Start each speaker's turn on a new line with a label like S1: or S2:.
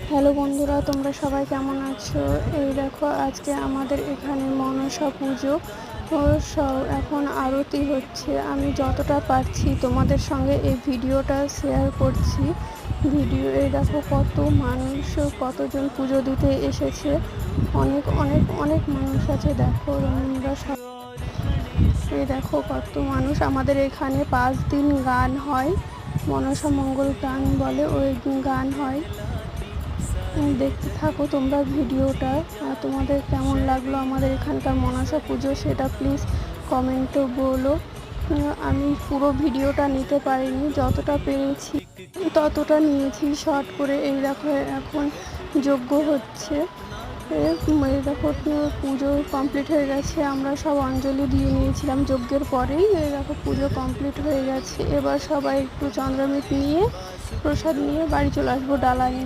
S1: Hello বন্ধুরা, তোমরা সবাই কেমন আছো? এই দেখো, আজকে আমাদের এখানে মনসা পুজো এখন আরতি হচ্ছে। আমি যতটা পারছি তোমাদের সঙ্গে এই ভিডিওটা শেয়ার করছি। এই দেখো, কত মানুষ, কতজন পুজো দিতে এসেছে। অনেক অনেক অনেক মানুষ আছে, দেখো তোমরা সব। এই দেখো কত মানুষ। আমাদের এখানে 5 দিন গান হয়, মনসা মঙ্গল গান বলে, ওই গান হয়। দেখতে থাকো তোমরা ভিডিওটা। তোমাদের কেমন লাগলো আমাদের এখানকার মনসা পুজো সেটা প্লিজ কমেন্টে বলো। আমি পুরো ভিডিওটা নিতে পারিনি, যতটা পেরেছি ততটা নিয়েছি শর্ট করে। এই দেখো, এখন যজ্ঞ হচ্ছে। এই দেখো, পুজো কমপ্লিট হয়ে গেছে। আমরা সব অঞ্জলি দিয়ে নিয়েছিলাম যজ্ঞের পরেই। এই দেখো, পুজো কমপ্লিট হয়ে গেছে। এবার সবাই একটু চন্দ্রমিত নিয়ে, প্রসাদ নিয়ে বাড়ি চলে আসবো ডালা নিয়ে।